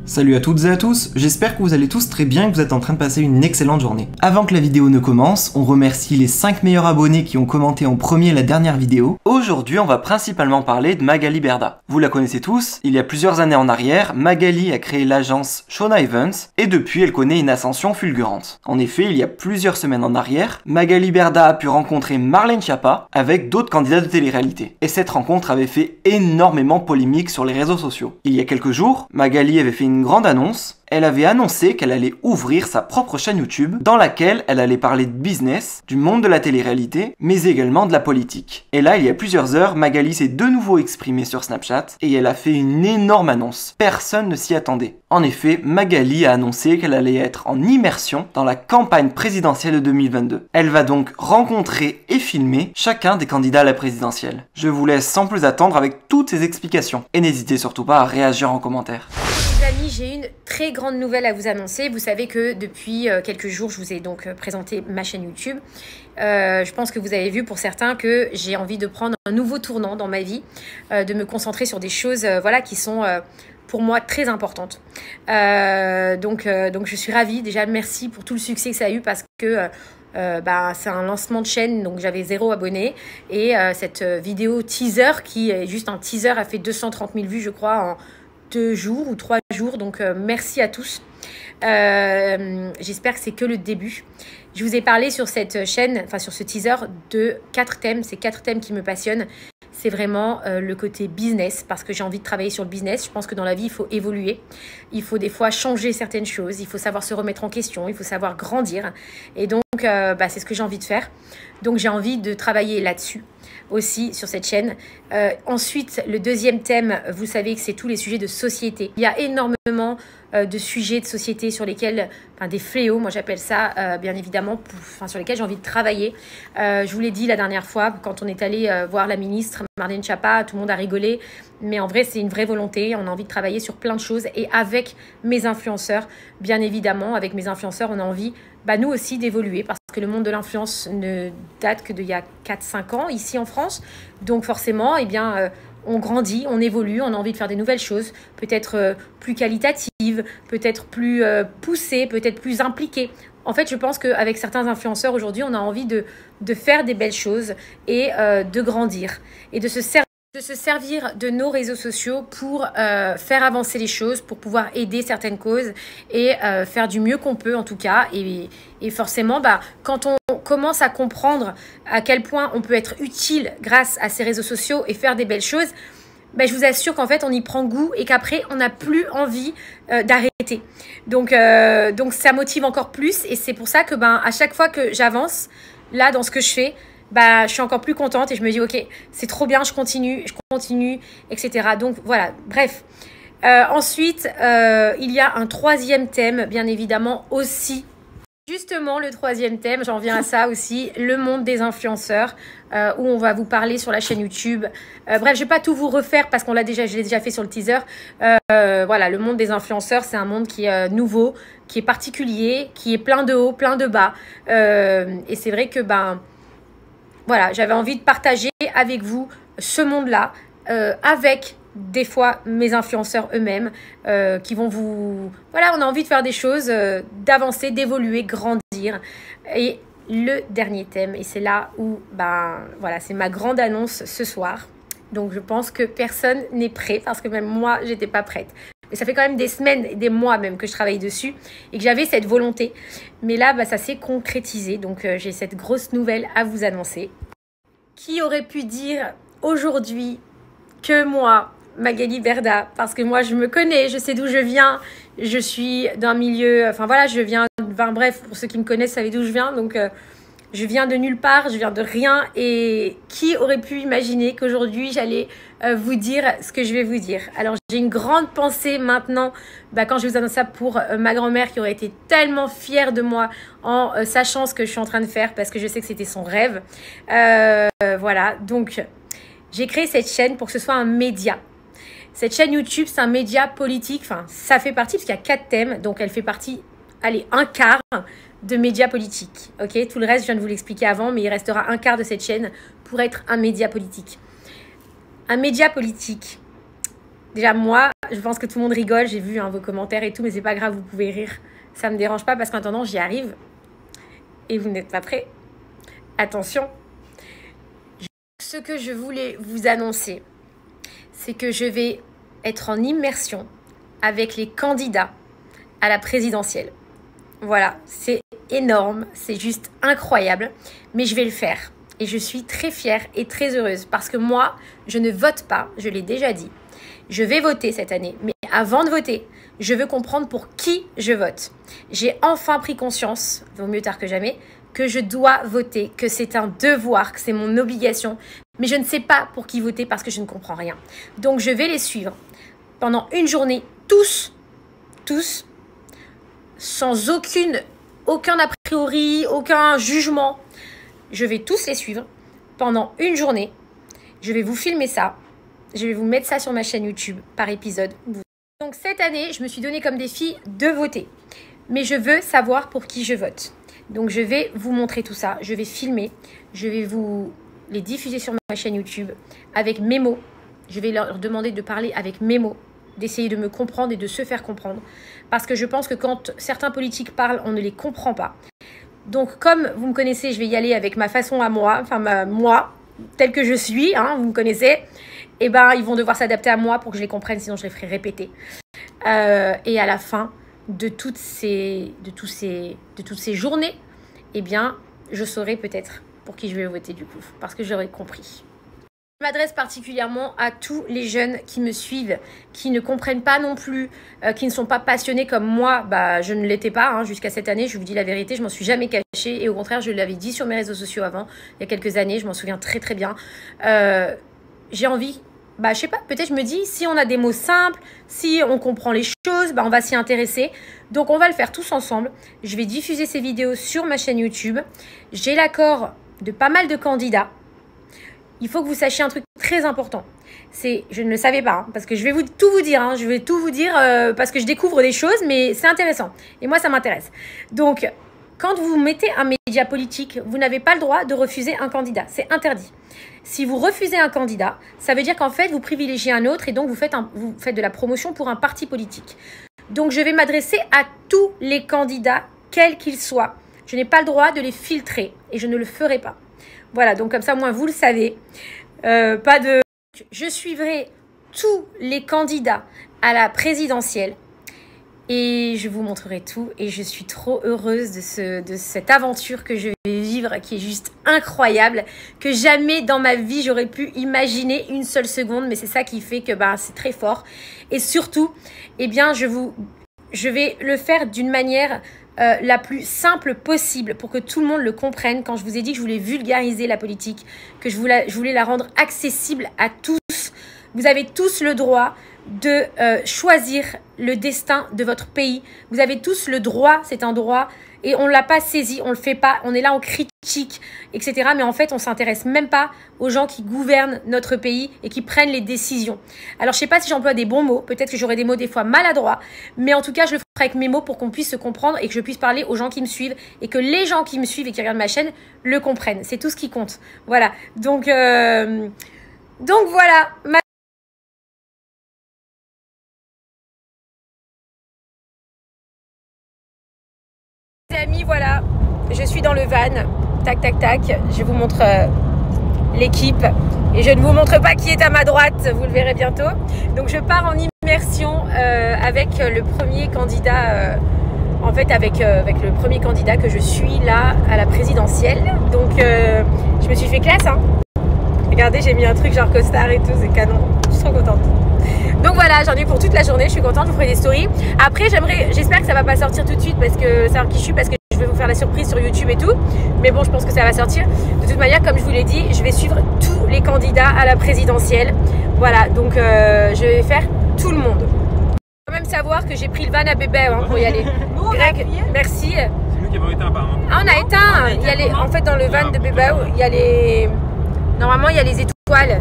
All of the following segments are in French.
Salut à toutes et à tous, j'espère que vous allez tous très bien et que vous êtes en train de passer une excellente journée. Avant que la vidéo ne commence, on remercie les 5 meilleurs abonnés qui ont commenté en premier la dernière vidéo. Aujourd'hui, on va principalement parler de Magali Berda. Vous la connaissez tous, il y a plusieurs années en arrière, Magali a créé l'agence Shona Evans et depuis elle connaît une ascension fulgurante. En effet, il y a plusieurs semaines en arrière, Magali Berda a pu rencontrer Marlène Schiappa avec d'autres candidats de télé-réalité. Et cette rencontre avait fait énormément polémique sur les réseaux sociaux. Il y a quelques jours, Magali avait fait une grande annonce. Elle avait annoncé qu'elle allait ouvrir sa propre chaîne YouTube dans laquelle elle allait parler de business, du monde de la télé-réalité, mais également de la politique. Et là, il y a plusieurs heures, Magali s'est de nouveau exprimée sur Snapchat et elle a fait une énorme annonce. Personne ne s'y attendait. En effet, Magali a annoncé qu'elle allait être en immersion dans la campagne présidentielle de 2022. Elle va donc rencontrer et filmer chacun des candidats à la présidentielle. Je vous laisse sans plus attendre avec toutes ces explications. Et n'hésitez surtout pas à réagir en commentaire. Les amis, j'ai une très grande nouvelle à vous annoncer. Vous savez que depuis quelques jours, je vous ai donc présenté ma chaîne YouTube. Je pense que vous avez vu pour certains que j'ai envie de prendre un nouveau tournant dans ma vie, de me concentrer sur des choses voilà, qui sont pour moi très importantes. Donc je suis ravie. Déjà, merci pour tout le succès que ça a eu parce que c'est un lancement de chaîne, donc j'avais 0 abonnés et cette vidéo teaser qui est juste un teaser a fait 230 000 vues je crois en 2 jours ou 3 jours, donc merci à tous. J'espère que c'est que le début. Je vous ai parlé sur cette chaîne, enfin sur ce teaser, de 4 thèmes. C'est 4 thèmes qui me passionnent. C'est vraiment le côté business, parce que j'ai envie de travailler sur le business. Je pense que dans la vie, il faut évoluer. Il faut des fois changer certaines choses. Il faut savoir se remettre en question. Il faut savoir grandir. Et donc, c'est ce que j'ai envie de faire. Donc, j'ai envie de travailler là-dessus aussi sur cette chaîne. Ensuite, le deuxième thème, vous savez que c'est tous les sujets de société. Il y a énormément de sujets de société sur lesquels, des fléaux, moi j'appelle ça, bien évidemment, sur lesquels j'ai envie de travailler. Je vous l'ai dit la dernière fois, quand on est allé voir la ministre Marlène Schiappa, tout le monde a rigolé, mais en vrai c'est une vraie volonté, on a envie de travailler sur plein de choses et avec mes influenceurs, bien évidemment, avec mes influenceurs, on a envie, nous aussi, d'évoluer parce que le monde de l'influence ne date que d'il y a 4-5 ans ici en France, donc forcément, on grandit, on évolue, on a envie de faire des nouvelles choses, peut-être plus qualitatives, peut-être plus poussées, peut-être plus impliquées. En fait, je pense qu'avec certains influenceurs aujourd'hui, on a envie de faire des belles choses et de grandir et de se servir de nos réseaux sociaux pour faire avancer les choses, pour pouvoir aider certaines causes et faire du mieux qu'on peut en tout cas. Et forcément, quand on commence à comprendre à quel point on peut être utile grâce à ces réseaux sociaux et faire des belles choses, je vous assure qu'en fait, on y prend goût et qu'après, on n'a plus envie d'arrêter. Donc, ça motive encore plus et c'est pour ça que à chaque fois que j'avance là dans ce que je fais, je suis encore plus contente et je me dis ok, c'est trop bien, je continue, etc. Donc voilà, bref. Ensuite, il y a un 3e thème, bien évidemment aussi. Justement, le 3e thème, j'en viens à ça aussi, le monde des influenceurs, où on va vous parler sur la chaîne YouTube. Bref, je vais pas tout vous refaire parce je l'ai déjà fait sur le teaser. Voilà, le monde des influenceurs, c'est un monde qui est nouveau, qui est particulier, qui est plein de hauts, plein de bas. Et c'est vrai que voilà, j'avais envie de partager avec vous ce monde-là, avec des fois mes influenceurs eux-mêmes qui vont vous... Voilà, on a envie de faire des choses, d'avancer, d'évoluer, grandir. Et le dernier thème, et c'est là où, voilà, c'est ma grande annonce ce soir. Donc je pense que personne n'est prêt parce que même moi, j'étais pas prête. Mais ça fait quand même des semaines, des mois même que je travaille dessus et que j'avais cette volonté. Mais là, ça s'est concrétisé. Donc, j'ai cette grosse nouvelle à vous annoncer. Qui aurait pu dire aujourd'hui que moi, Magali Berda, parce que moi, je me connais, je sais d'où je viens. Je suis d'un milieu... bref, pour ceux qui me connaissent, savez d'où je viens. Donc, je viens de nulle part, je viens de rien. Et qui aurait pu imaginer qu'aujourd'hui, j'allais vous dire ce que je vais vous dire. Alors, j'ai une grande pensée maintenant, quand je vous annonce ça pour ma grand-mère qui aurait été tellement fière de moi en sachant ce que je suis en train de faire parce que je sais que c'était son rêve. Voilà, donc j'ai créé cette chaîne pour que ce soit un média. Cette chaîne YouTube, c'est un média politique. Enfin, ça fait partie parce qu'il y a 4 thèmes, donc elle fait partie, allez, un quart de médias politiques. Ok, tout le reste, je viens de vous l'expliquer avant, mais il restera un quart de cette chaîne pour être un média politique. Un média politique. Déjà, moi, Je pense que tout le monde rigole, j'ai vu vos commentaires et tout, mais c'est pas grave, vous pouvez rire. Ça me dérange pas parce qu'en attendant, j'y arrive. Et vous n'êtes pas prêts. Attention. Ce que je voulais vous annoncer, c'est que je vais être en immersion avec les candidats à la présidentielle. Voilà, c'est énorme, c'est juste incroyable, mais je vais le faire. Et je suis très fière et très heureuse parce que moi, je ne vote pas, je l'ai déjà dit. Je vais voter cette année, mais avant de voter, je veux comprendre pour qui je vote. J'ai enfin pris conscience, vaut mieux tard que jamais, que je dois voter, que c'est un devoir, que c'est mon obligation. Mais je ne sais pas pour qui voter parce que je ne comprends rien. Donc je vais les suivre pendant une journée, tous, sans aucun a priori, aucun jugement. Je vais tous les suivre pendant une journée. Je vais vous filmer ça. Je vais vous mettre ça sur ma chaîne YouTube par épisode. Donc cette année, je me suis donné comme défi de voter. Mais je veux savoir pour qui je vote. Donc je vais vous montrer tout ça. Je vais filmer. Je vais vous les diffuser sur ma chaîne YouTube avec mes mots. Je vais leur demander de parler avec mes mots, d'essayer de me comprendre et de se faire comprendre. Parce que je pense que quand certains politiques parlent, on ne les comprend pas. Donc comme vous me connaissez, je vais y aller avec ma façon à moi, enfin moi, telle que je suis, vous me connaissez. Et ben ils vont devoir s'adapter à moi pour que je les comprenne, sinon je les ferai répéter. Et à la fin de toutes ces journées, eh bien je saurai peut-être pour qui je vais voter du coup, parce que j'aurai compris. Je m'adresse particulièrement à tous les jeunes qui me suivent, qui ne comprennent pas non plus, qui ne sont pas passionnés comme moi. Je ne l'étais pas jusqu'à cette année, je vous dis la vérité, je m'en suis jamais cachée. Et au contraire, je l'avais dit sur mes réseaux sociaux avant, il y a quelques années, je m'en souviens très très bien. J'ai envie, je sais pas, peut-être je me dis, si on a des mots simples, si on comprend les choses, on va s'y intéresser. Donc on va le faire tous ensemble. Je vais diffuser ces vidéos sur ma chaîne YouTube. J'ai l'accord de pas mal de candidats. Il faut que vous sachiez un truc très important. Je ne le savais pas, parce que je vais tout vous dire. Je vais tout vous dire parce que je découvre des choses, mais c'est intéressant. Et moi, ça m'intéresse. Donc, quand vous mettez un média politique, vous n'avez pas le droit de refuser un candidat. C'est interdit. Si vous refusez un candidat, ça veut dire qu'en fait, vous privilégiez un autre et donc vous faites de la promotion pour un parti politique. Donc, je vais m'adresser à tous les candidats, quels qu'ils soient. Je n'ai pas le droit de les filtrer et je ne le ferai pas. Voilà, donc comme ça, au moins, vous le savez. Je suivrai tous les candidats à la présidentielle et je vous montrerai tout. Et je suis trop heureuse de cette aventure que je vais vivre, qui est juste incroyable, que jamais dans ma vie, j'aurais pu imaginer une seule seconde. Mais c'est ça qui fait que c'est très fort. Et surtout, eh bien, je vais le faire d'une manière la plus simple possible pour que tout le monde le comprenne. Quand je vous ai dit que je voulais vulgariser la politique, que je voulais la rendre accessible à tous, vous avez tous le droit de choisir le destin de votre pays. Vous avez tous le droit, c'est un droit, et on ne l'a pas saisi, on ne le fait pas, on est là, on critique, etc. Mais en fait, on ne s'intéresse même pas aux gens qui gouvernent notre pays et qui prennent les décisions. Alors, je ne sais pas si j'emploie des bons mots, peut-être que j'aurai des mots des fois maladroits, mais en tout cas, je le ferai avec mes mots pour qu'on puisse se comprendre et que je puisse parler aux gens qui me suivent et que les gens qui me suivent et qui regardent ma chaîne le comprennent. C'est tout ce qui compte. Voilà. Donc voilà. Les amis, voilà, je suis dans le van, tac tac tac, je vous montre l'équipe et je ne vous montre pas qui est à ma droite, vous le verrez bientôt. Donc je pars en immersion avec le premier candidat, avec le premier candidat que je suis là à la présidentielle. Donc je me suis fait classe, Regardez, j'ai mis un truc genre costard et tout, c'est canon, je suis trop contente. Donc voilà, j'en ai pour toute la journée, je suis contente, je vous ferai des stories. Après, j'espère que ça va pas sortir tout de suite parce que savoir qui je suis, parce que je vais vous faire la surprise sur YouTube et tout. Mais bon, je pense que ça va sortir. De toute manière, comme je vous l'ai dit, je vais suivre tous les candidats à la présidentielle. Voilà, donc je vais faire tout le monde. Il faut quand même savoir que j'ai pris le van à bébé pour y aller. Nous, Greg, merci. C'est nous qui avons éteint apparemment. Ah, on a éteint. En fait, dans le van de bébé, il y a les... Normalement, il y a les étoiles.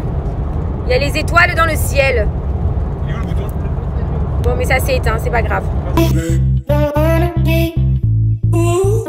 Il y a les étoiles dans le ciel. Il est où le bouton? Bon, mais ça c'est éteint, c'est pas grave. Don't wanna be, ooh,